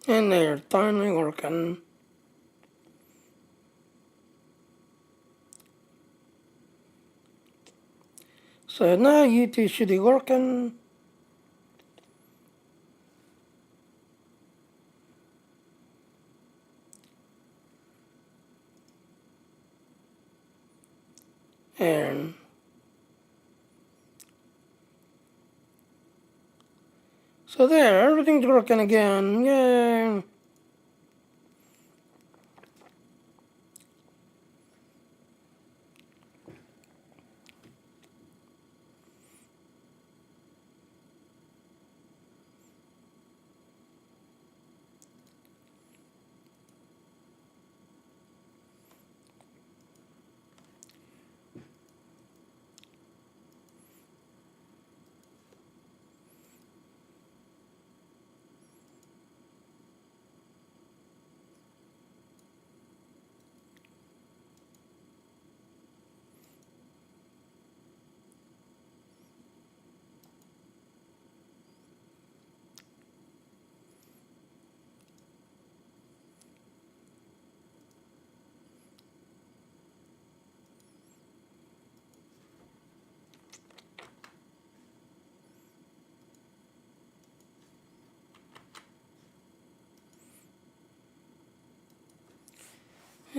And they're finally working. So now you two should be working. And so there, everything's working again. Yay.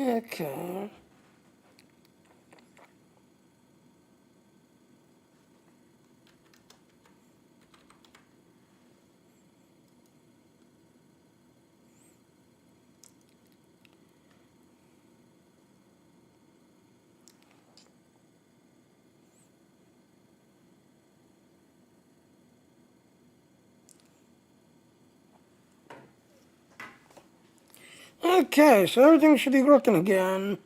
Okay. Okay, so everything should be working again.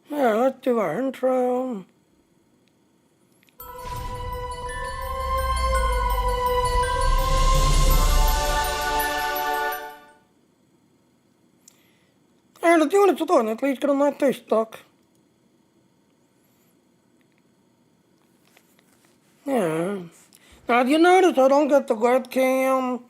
Yeah, let's do our intro. And if you want to do it, please get on my Facebook. Yeah. Now, you notice I don't get the webcam.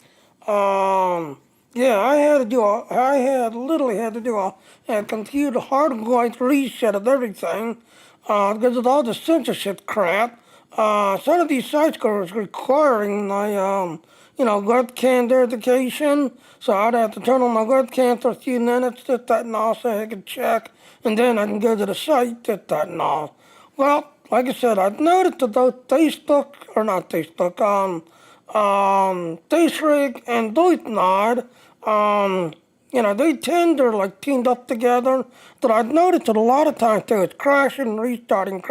Yeah, I literally had to do a computer hardwired reset of everything, because of all the censorship crap. Some of these sites are requiring my, webcam verification, so I'd have to turn on my webcam for a few minutes, this, that, and all, so I can check, and then I can go to the site, this, that, and all. Well, like I said, I've noticed that those Facebook, or not Facebook, Facerig and Deutnod, they tend to like teamed up together. But I've noticed that a lot of times too, it's crashing, restarting,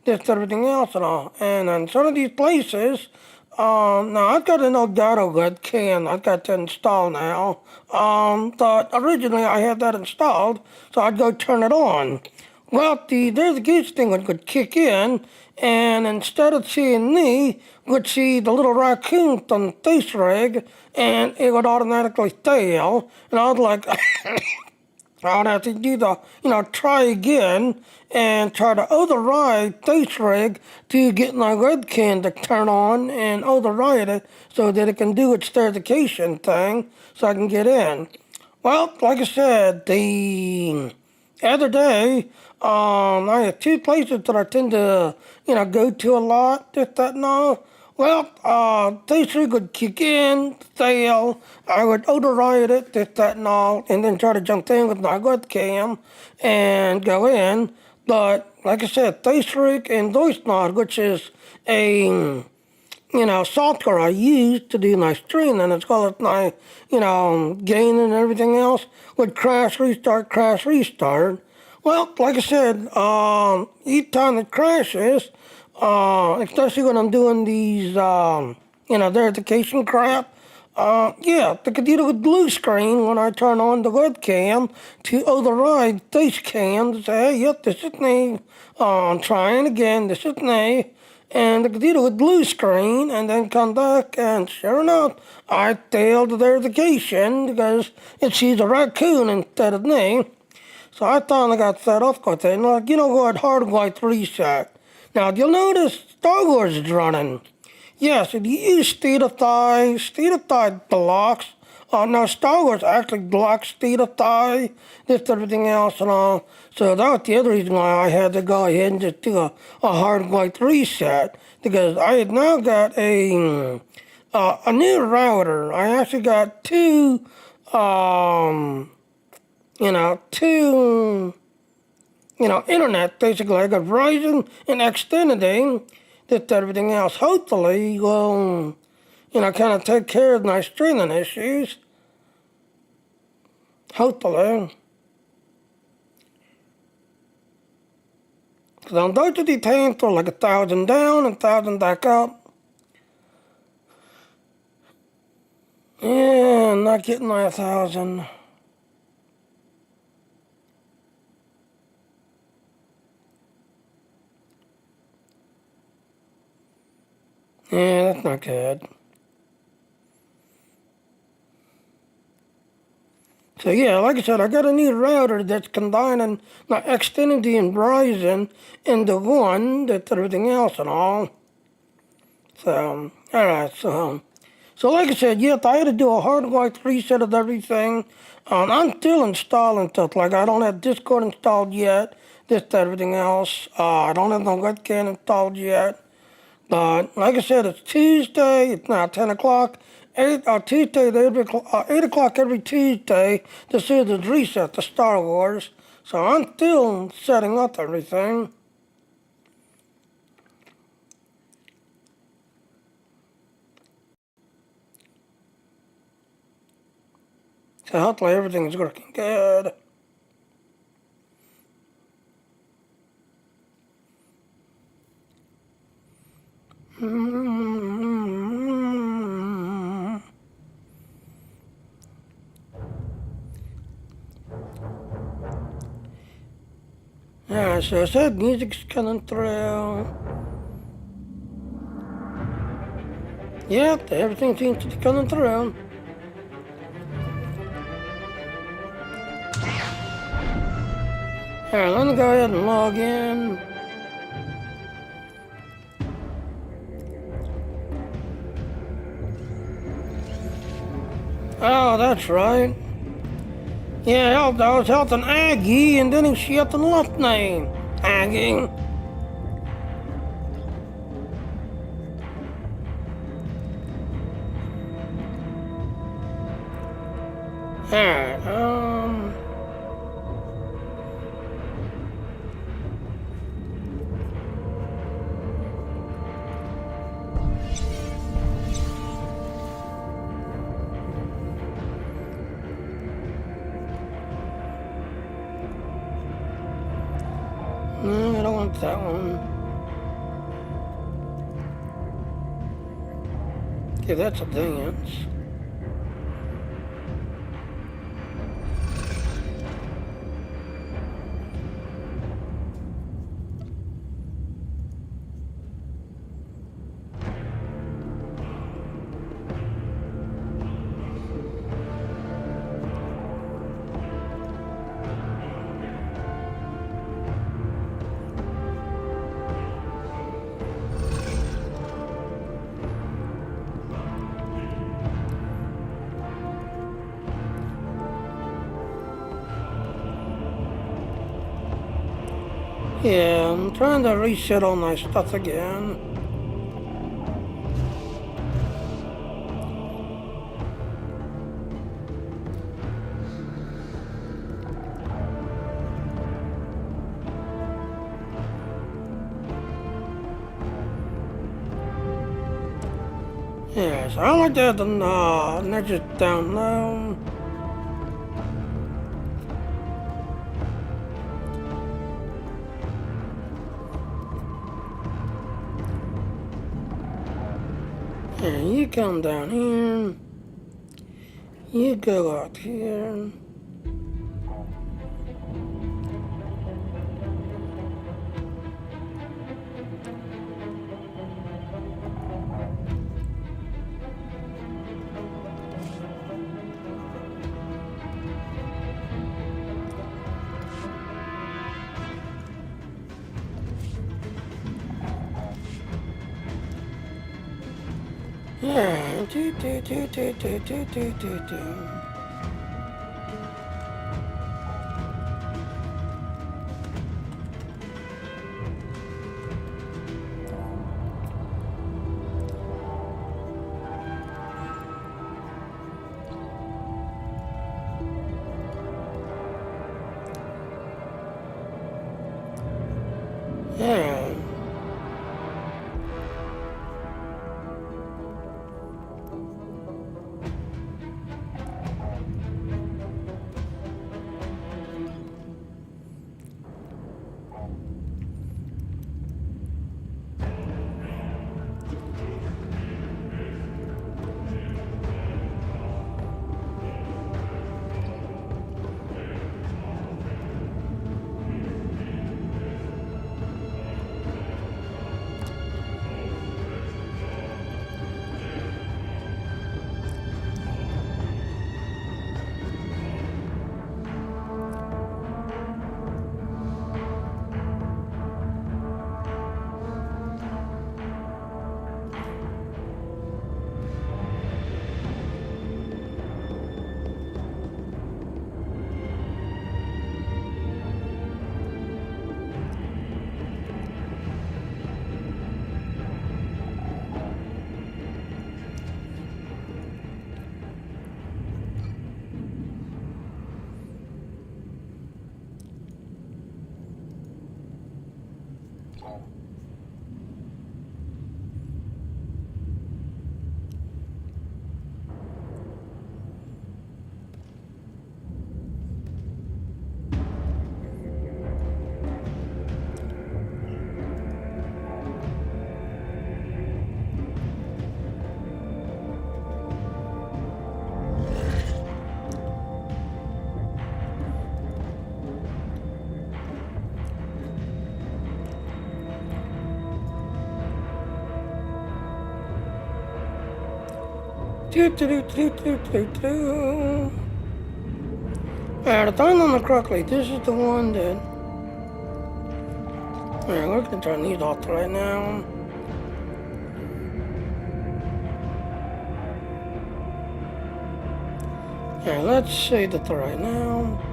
this, everything else and all. And in some of these places, now I've got an Elgato webcam I've got to install now. But originally I had that installed, so I'd go turn it on. Well, there's a goose thing would kick in, and instead of seeing me, would see the little raccoon on the face rig, and it would automatically fail. And I was like, I would have to do try again and try to override face rig to get my webcam to turn on and override it so that it can do its certification thing so I can get in. Well, like I said, the other day, I have two places that I tend to, go to a lot, this, that, and all. Well, these three would kick in, fail, I would override it, this, that, and all, and then try to jump in with my webcam and go in. But, like I said, Facebook and VoiceNod, which is a software I use to do my streaming as well as my, gain and everything else, would crash, restart. Well, like I said, each time it crashes, especially when I'm doing these, verification crap, the computer would blue screen when I turn on the webcam to override face cam to say, hey, yep, this is me. I'm trying again, this is me. And the computer would blue screen and then come back, and sure enough, I failed the verification because it sees a raccoon instead of me. So I finally got set up with it. And like, you know what, hard-like reset. Now, you'll notice Star Wars is running. Yes, if you use SWTOR blocks. Now Star Wars actually blocks SWTOR, this everything else and all. So that was the other reason why I had to go ahead and just do a hard-like reset. Because I had now got a new router. I actually got two internet, basically. I got Verizon and Xfinity, just everything else. Hopefully will, kind of take care of my streaming issues. Hopefully. Because I'm going to be paying for like 1,000 down and 1,000 back up. Yeah, I'm not getting my 1,000. Yeah, that's not good. So yeah, like I said, I got a new router that's combining my Xfinity and Verizon into one, that's everything else and all. So, alright, so like I said, yes, I had to do a hard-like reset of everything. I'm still installing stuff, like I don't have Discord installed yet, just everything else. I don't have no webcam installed yet. But like I said, it's Tuesday, it's now 10 o'clock. Tuesday, 8 o'clock every Tuesday, this is the reset to Star Wars. So I'm still setting up everything. So hopefully everything's working good. Yeah, so I said music's coming through. Yep, everything seems to be coming through. Alright, let me go ahead and log in. Oh, that's right. Yeah, I was helping Aggie, and then she had the last name. Aggie. Alright, no, I don't want that one. Okay, that's a dance. Yeah, I'm trying to reset all my stuff again. Yes, I like that, they're just down low. And you come down here, you go up here. Yeah. Alright, if I remember correctly, this is the one that... Alright, we're gonna turn these off right now. Alright, let's save it right now.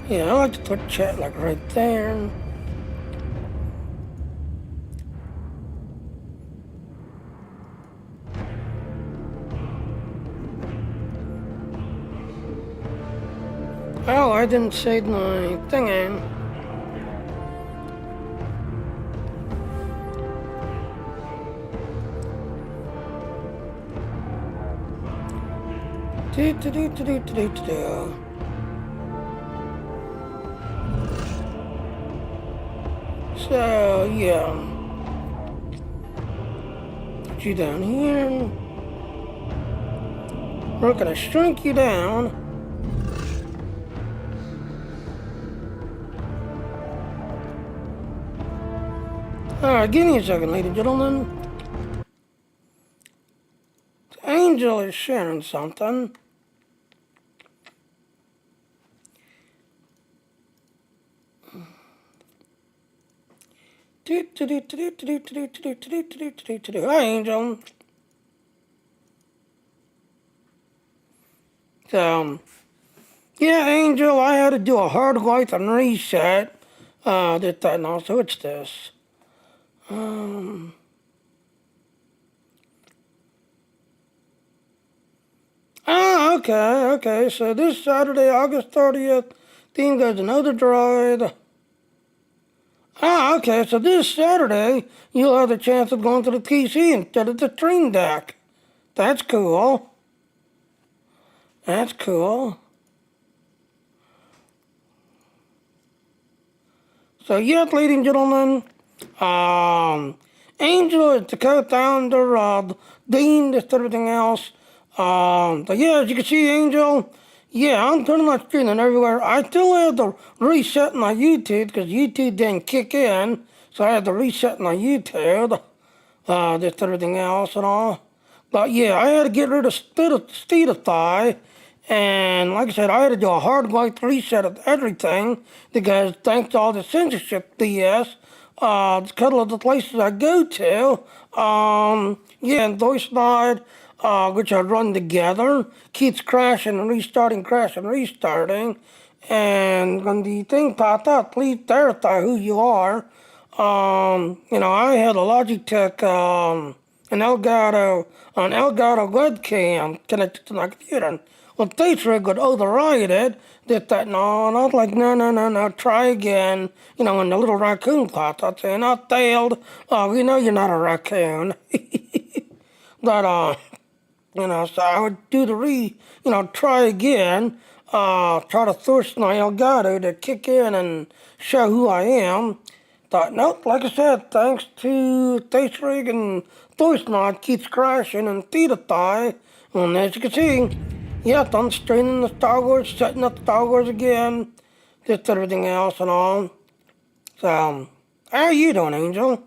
Yeah, I like to put chat like right there. Oh, I didn't save my thing in. So, yeah. Put you down here. We're gonna shrink you down. Alright, give me a second, ladies and gentlemen. Angel is sharing something. Hi, Angel. So, yeah, Angel, I had to do a hard life and reset. This, that, and also it's this. Okay. So this Saturday, August 30th, theme goes another droid. Okay. So this Saturday, you'll have the chance of going to the PC instead of the stream deck. That's cool. That's cool. So yes, ladies and gentlemen, Angel is the co-founder of Dean, this everything else. So yeah, as you can see, Angel, yeah, I'm turning my screen and everywhere. I still had to reset my YouTube because YouTube didn't kick in, so I had to reset my YouTube, this everything else and all. But yeah, I had to get rid of Steatify, And like I said, I had to do a hard white reset of everything because thanks to all the censorship BS, a couple of the places I go to, yeah, and VoiceNod, which I run together, keeps crashing and restarting, crashing, restarting. And when the thing popped up, please verify who you are. I had a Logitech, an Elgato webcam connected to my computer. Well, Daytrig would override it, that, no, and I was like, no, try again. When the little raccoon popped up saying, I failed. We know you're not a raccoon. But, so I would do try again, try to force my Elgato to kick in and show who I am. Thought, nope, like I said, thanks to Daytrig and VoiceNod keeps crashing and Theta. And as you can see, yep, I'm straining the Star Wars, setting up Star Wars again, just everything else and all. So, how are you doing, Angel?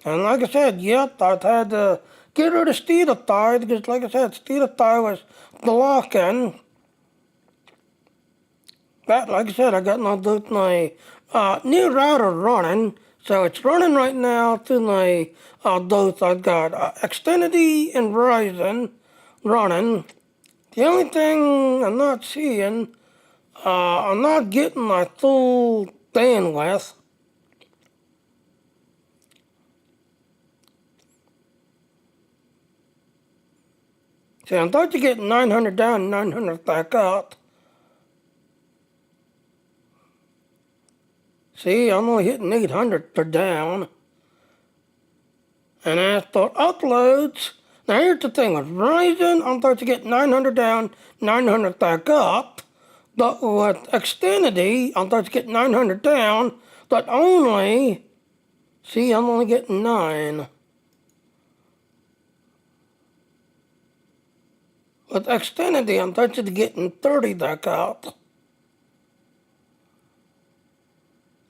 And like I said, yep, I've had to get rid of Theta because, like I said, Theta was blocking. But, like I said, I got my new router running. So it's running right now through my both. I've got Xfinity and Verizon running. The only thing I'm not seeing, I'm not getting my full bandwidth. See, I'm starting to get 900 down, 900 back up. See, I'm only hitting 800 per down. And as for uploads, now here's the thing with Verizon, I'm starting to get 900 down, 900 back up. But with Xfinity, I'm starting to get 900 down, but only, see, I'm only getting 9. With Xfinity, I'm starting to getting 30 back up.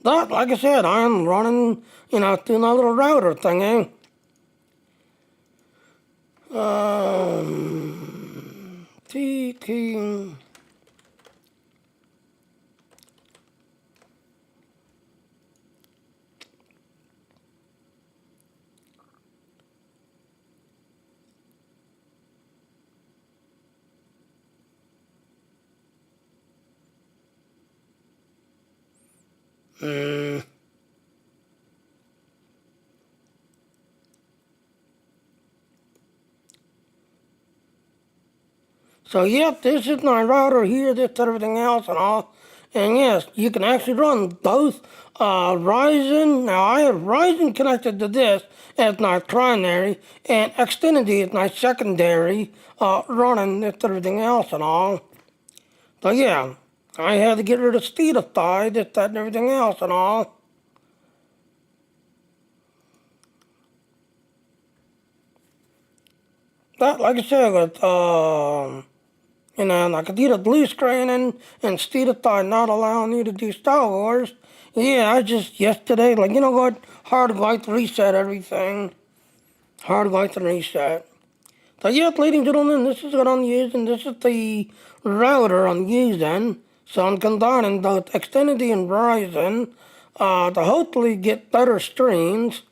But, like I said, I'm running, through my little router thingy. TT. So, yep, this is my router here, this, everything else and all. And yes, you can actually run both Verizon. Now, I have Verizon connected to this as my primary, and Xfinity is my secondary, running this, everything else and all. So, yeah, I had to get rid of SWTOR, this, that, and everything else and all. But, like I said, with, I could do the blue screening and SWTOR not allowing you to do Star Wars. Yeah, I just yesterday, like, you know what? Hard white reset everything. Hard white reset. So, yes, ladies and gentlemen, this is what I'm using. This is the router I'm using. So, I'm combining both Xfinity and Verizon to hopefully get better streams.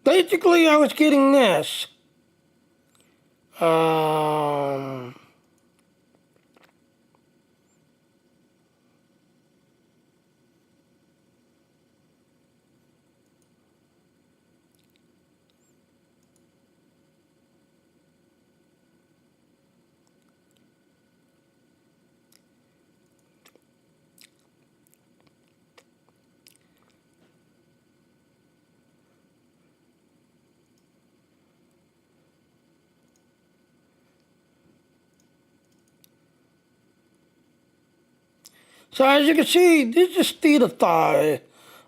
Basically, I was getting this. So as you can see, this is SWTOR.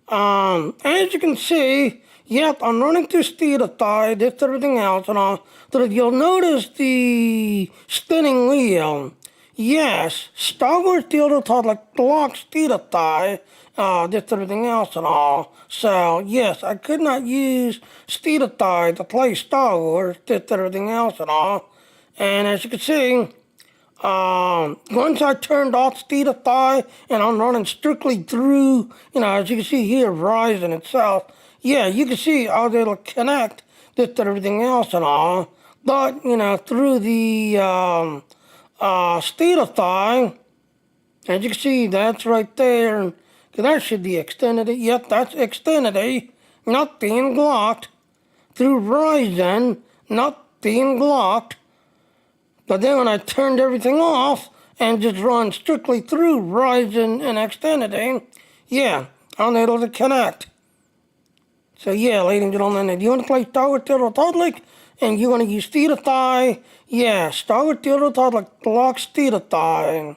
As you can see, yep, I'm running through SWTOR, this everything else and all. So you'll notice the spinning wheel. Yes, Star Wars Theater like blocks SWTOR, just everything else and all. So, yes, I could not use SWTOR to play Star Wars, just everything else and all. And as you can see, once I turned off SWTOR and I'm running strictly through, as you can see here, Verizon itself, yeah, you can see how it'll connect just everything else and all. But, through the SWTOR, as you can see, that's right there. That should be Xfinity. Yep, that's Xfinity, not being blocked. Through Verizon, not being blocked. But then when I turned everything off and just run strictly through Verizon and Xfinity, yeah, I'm able to connect. So yeah, ladies and gentlemen, if you want to play Star Wars Galactic and you want to use SWTOR, yeah, Star Wars Galactic blocks SWTOR.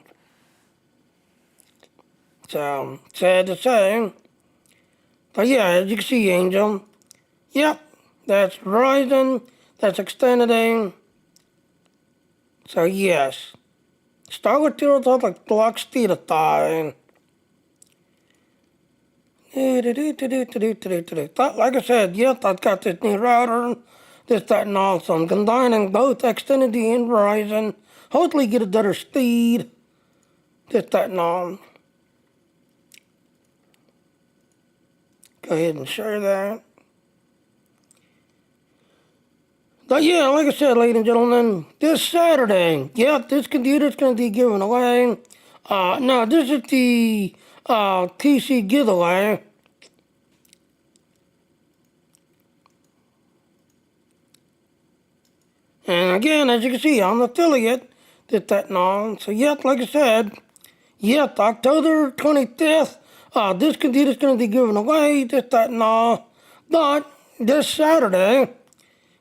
So, sad to say. But yeah, as you can see, Angel, yep, that's Verizon, that's Xfinity. So yes, Star Wars Galactic blocks SWTOR. Like I said, yes, I've got this new router, this, that, and all. So I'm combining both Xfinity and Verizon. Hopefully get a better speed. This, that, and all. Go ahead and share that. But yeah, like I said, ladies and gentlemen, this Saturday, yep, this computer's going to be given away. No, this is the PC giveaway. And again, as you can see, I'm an affiliate, this, that, and all. So yep, like I said, yep, October 25th, this computer's going to be given away, this, that, and all. But this Saturday,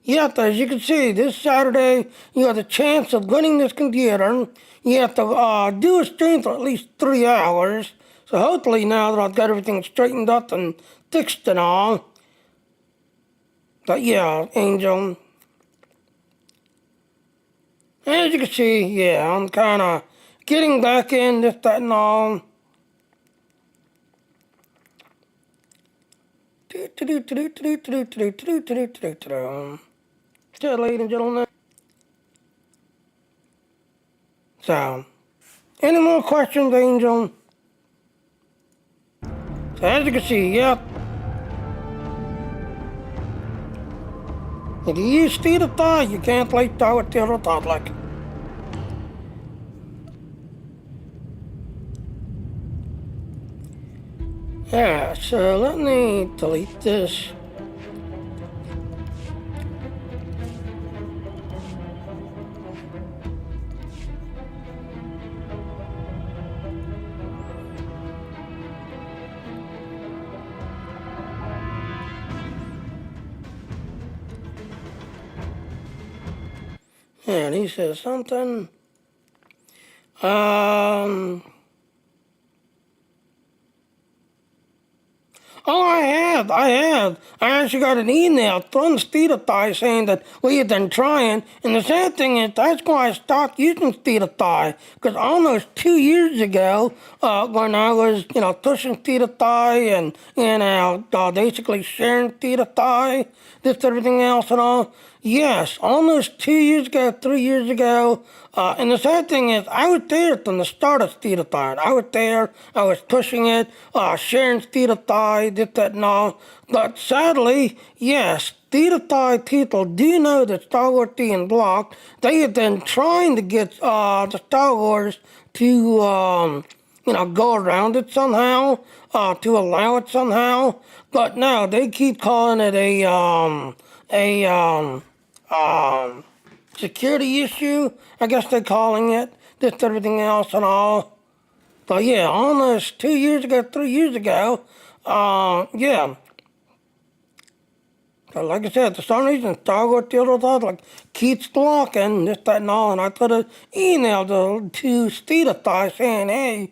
yep, as you can see, this Saturday, you have the chance of winning this computer. You have to do a stream for at least 3 hours. So hopefully now that I've got everything straightened up and fixed and all. But yeah, Angel. As you can see, yeah, I'm kind of getting back in this, that, and all. So, ladies and gentlemen. So, any more questions, Angel? So, as you can see, yep. If you use SWTOR, you can't play Star Wars Galactic. Yeah, so let me delete this. And he says something. Oh, I have. I actually got an email from SWTOR saying that we had been trying, and the sad thing is that's why I stopped using SWTOR, because almost 2 years ago, when I was, pushing SWTOR and basically sharing SWTOR, this, everything else and all, yes, almost 2 years ago, 3 years ago, and the sad thing is, I was there from the start of SWTOR. I was there, I was pushing it, sharing SWTOR, this, that, and all. But sadly, yes, SWTOR people do know that Star Wars being blocked. They have been trying to get the Star Wars to, go around it somehow, to allow it somehow. But no, they keep calling it a security issue, I guess they're calling it, this, everything else and all. But yeah, almost 2 years ago, 3 years ago, yeah. So like I said, for some reason, Star Wars Galactic keeps blocking this, that, and all, and I put an email to SWTOR saying, hey,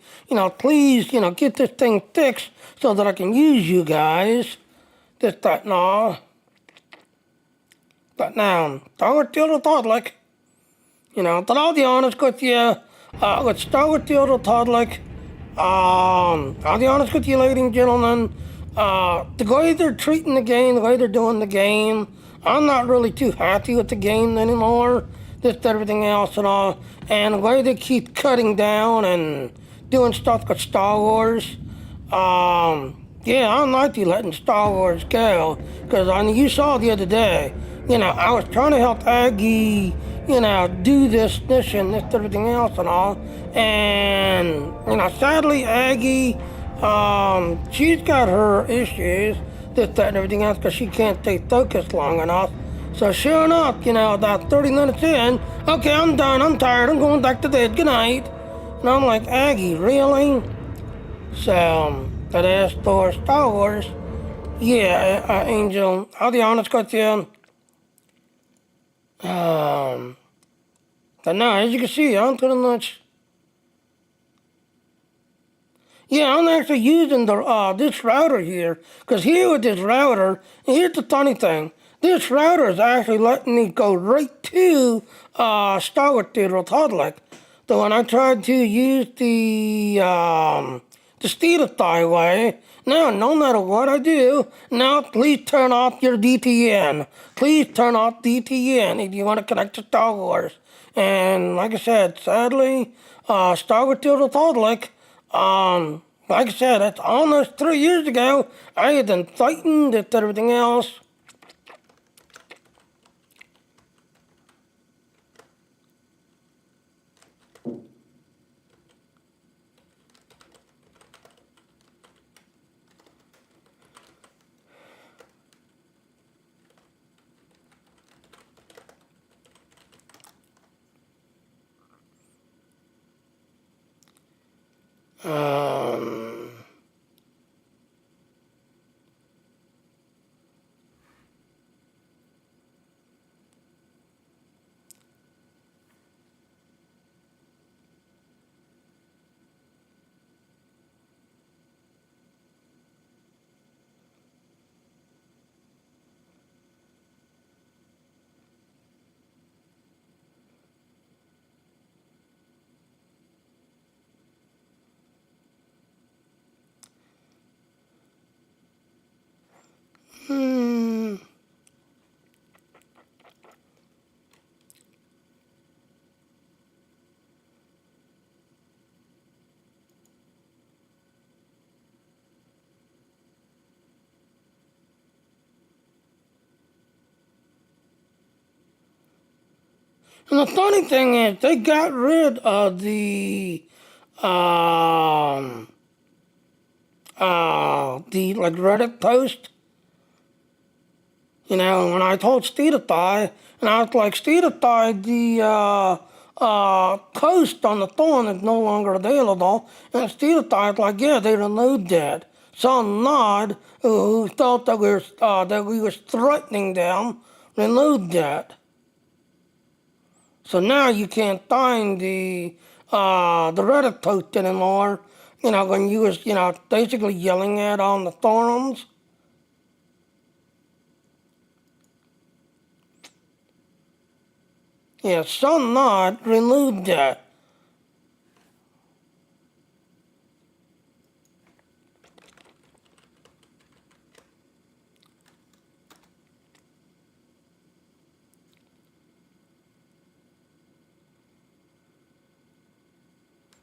please, get this thing fixed so that I can use you guys, this, that, and all. But now, Star Wars Galactic, but I'll be honest with you, with Star Wars Galactic, I'll be honest with you, ladies and gentlemen. The way they're treating the game, the way they're doing the game, I'm not really too happy with the game anymore. Just everything else and all. And the way they keep cutting down and doing stuff with Star Wars. Yeah, I might be letting Star Wars go. Because you saw the other day, I was trying to help Aggie, do this mission, this, everything else and all. And, sadly, Aggie, she's got her issues, this, that, and everything else, because she can't stay focused long enough. So sure enough, about 30 minutes in, okay, I'm done, I'm tired, I'm going back to bed, good night. And I'm like, Aggie, really? So, that asked for Star Wars. Yeah, Angel, I'll be honest with you. But no, as you can see, I'm pretty much... Yeah, I'm actually using the this router here, because here with this router, and here's the funny thing, this router is actually letting me go right to SWTOR Galactic. So when I tried to use the SWTOR way, now no matter what I do, now please turn off your DTN. Please turn off DTN if you want to connect to Star Wars. And like I said, sadly, SWTOR Galactic, like I said, that's almost 3 years ago. I had been fighting with everything else. And the funny thing is, they got rid of the like Reddit post. When I told SWTOR, and I was like, SWTOR, the post on the phone is no longer available. And SWTOR was like, yeah, they removed that. Some nod who thought that we was threatening them removed that. So now you can't find the Reddit post anymore. When you was basically yelling at on the forums. Yeah, some not removed that.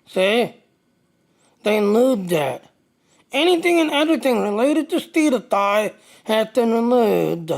See? They removed that. Anything and everything related to SWTOR has been removed.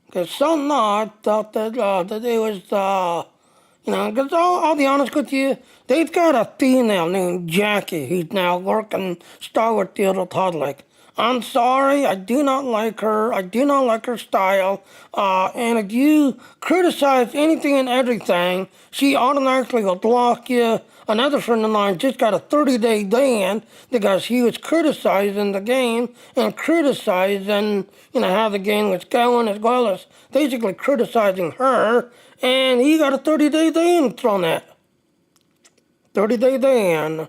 Because some not thought that it was, because I'll be honest with you, they've got a female named Jackie who's now working SWTOR Galactic. I'm sorry, I do not like her. I do not like her style. And if you criticize anything and everything, she automatically will block you. Another friend of mine just got a 30-day ban because he was criticizing the game and criticizing, how the game was going, as well as basically criticizing her. And he got a 30-day ban from that. 30-day ban.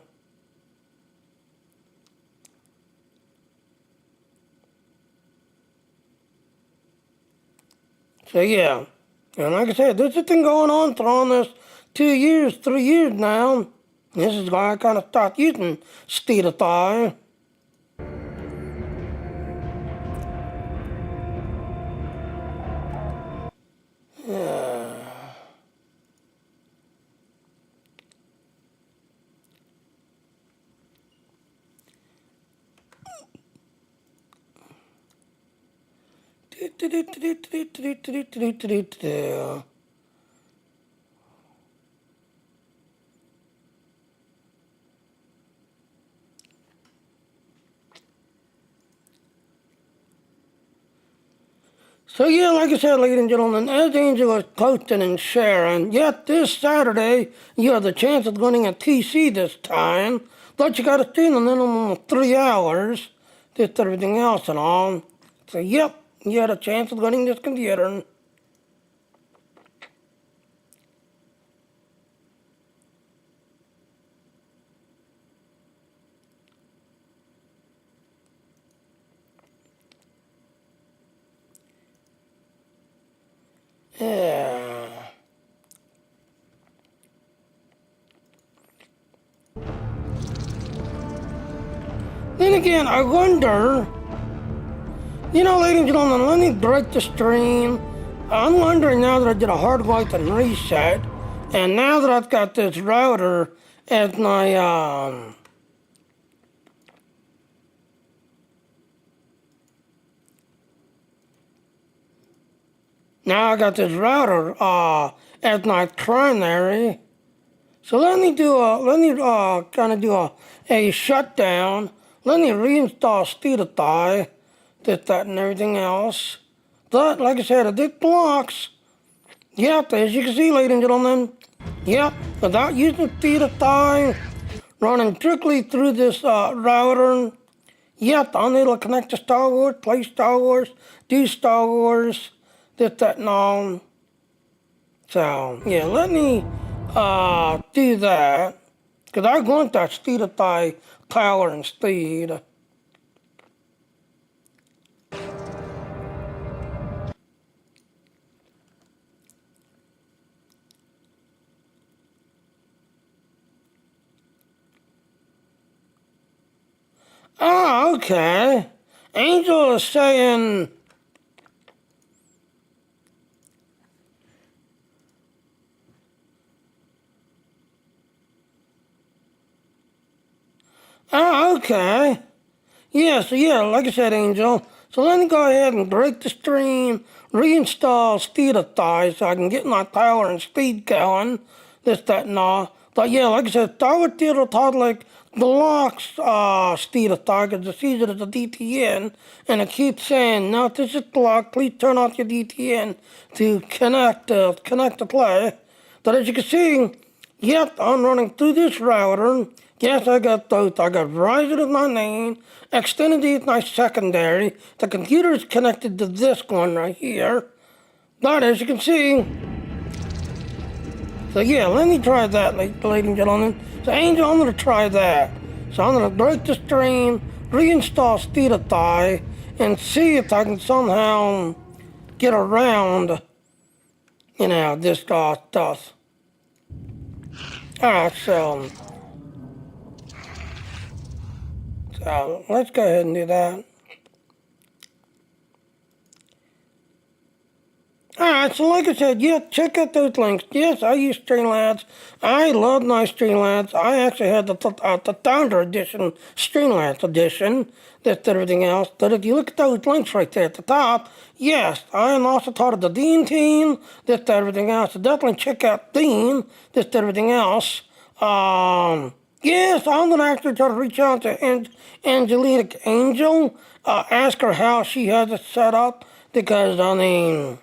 So yeah, and like I said, this has been going on for almost 2 years, 3 years now. This is why I kind of stopped using SWTOR. Yeah. So yeah, like I said, ladies and gentlemen, as Angel was posting and sharing, yet this Saturday you have the chance of winning a TC this time, but you got to stay in a minimum of 3 hours, just everything else and all. So yep, you had a chance of winning this computer. Yeah. Then again, I wonder, ladies and gentlemen, let me break the stream. I'm wondering now that I did a hard wipe and reset, and now that I've got this router as my, now I got this router, as my primary. So let me kind of do a shutdown. Let me reinstall SWTOR, this, that, and everything else. But, like I said, it did blocks. Yep, as you can see, ladies and gentlemen, yep, without using SWTOR, running strictly through this router, yep, I'm able to connect to Star Wars, play Star Wars, do Star Wars, this, that, and all. So, yeah, let me do that, because I want that SWTOR power and speed. Oh, okay. Angel is saying, oh, okay. Yeah, so yeah, like I said, Angel. So let me go ahead and break the stream, reinstall SWTOR so I can get my power and speed going, this, that, and all. But yeah, like I said, Star Wars Theater taught like blocks SWTOR because it's easier as a DTN, and it keeps saying, no, this is blocked, please turn off your DTN to connect to play. But as you can see, yep, I'm running through this router. Yes, I got both. I got Verizon as my main, Xfinity as my secondary. The computer is connected to this one right here. But as you can see, so yeah, let me try that, ladies and gentlemen. So Angel, I'm going to try that. So I'm going to break the stream, reinstall SWTOR, and see if I can somehow get around, this stuff. Alright, so let's go ahead and do that. Alright, so like I said, yeah, check out those links. Yes, I use Streamlabs. I love my Streamlabs. I actually had the Founder Edition, Streamlabs Edition, that's everything else. But if you look at those links right there at the top, yes, I am also part of the Dean team, that's everything else. So definitely check out Dean, that's everything else. Yes, I'm going to actually try to reach out to Angelique Angel, ask her how she has it set up, because, I mean...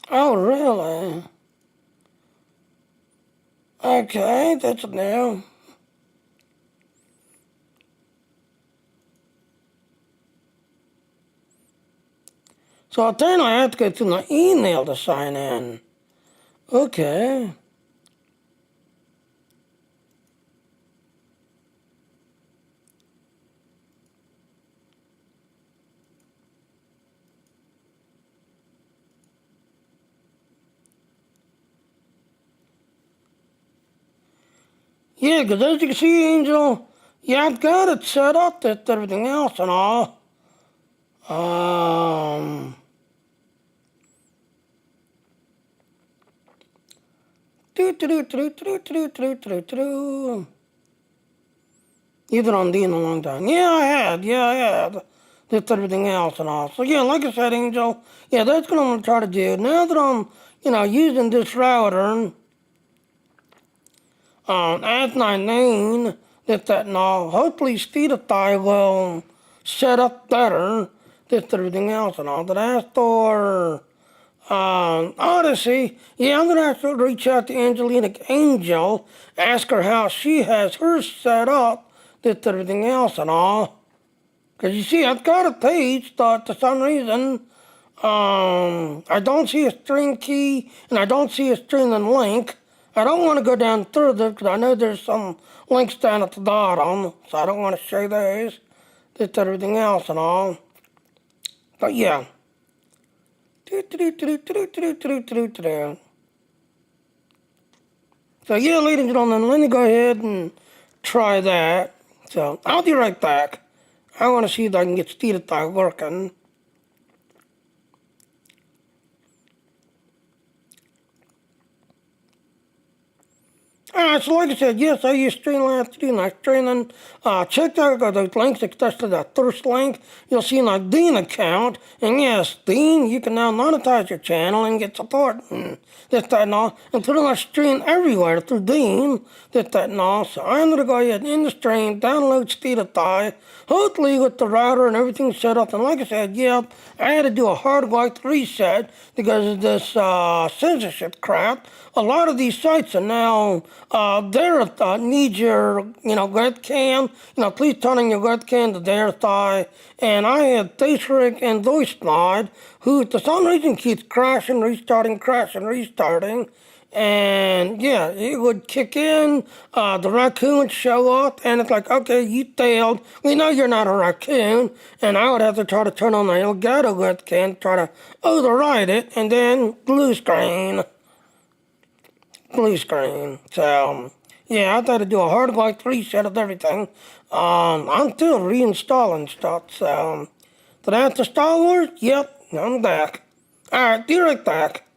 Oh, really? Okay, that's new. So then I have to go through my email to sign in. Okay. Yeah, because as you can see, Angel, yeah, I've got it set up that everything else and all. You've been on Dean a long time. Yeah, I had. That's everything else and all. So yeah, like I said, Angel, yeah, that's what I'm gonna try to do. Now that I'm, using this router, as 19, that and all, hopefully SWTOR will set up better, that's everything else and all. But as for Odyssey, yeah, I'm gonna have to reach out to Angelina Angel, ask her how she has hers set up, that's everything else and all. Because you see, I've got a page, but for some reason, I don't see a string key and I don't see a string and link. I don't want to go down further because I know there's some links down at the bottom, so I don't want to show those. That's everything else and all. But yeah. So yeah, ladies and gentlemen, let me go ahead and try that. So I'll be right back. I want to see if I can get SWTOR working. So like I said, yes, I use Streamlabs to do my training. Check out those links, especially that first link. You'll see my Dean account. And yes, Dean, you can now monetize your channel and get support and this, that, and all. And pretty much stream everywhere through Dean, this, that, and all. So I'm going to go ahead and in the stream, download SWTOR, hopefully with the router and everything set up. And like I said, yeah, I had to do a hard white reset because of this censorship crap. A lot of these sites are now they need your webcam. Please turn on your webcam to verify. And I had Facebook and VoiceMod, who for some reason keeps crashing, restarting, crashing, restarting. And yeah, it would kick in, the raccoon would show up, and it's like, okay, you failed. We know you're not a raccoon. And I would have to try to turn on my Elgato webcam, try to override it, and then blue screen. So, yeah, I had to do a hard like reset of everything. I'm still reinstalling stuff, so. But after Star Wars, yep, I'm back. Alright, be right back.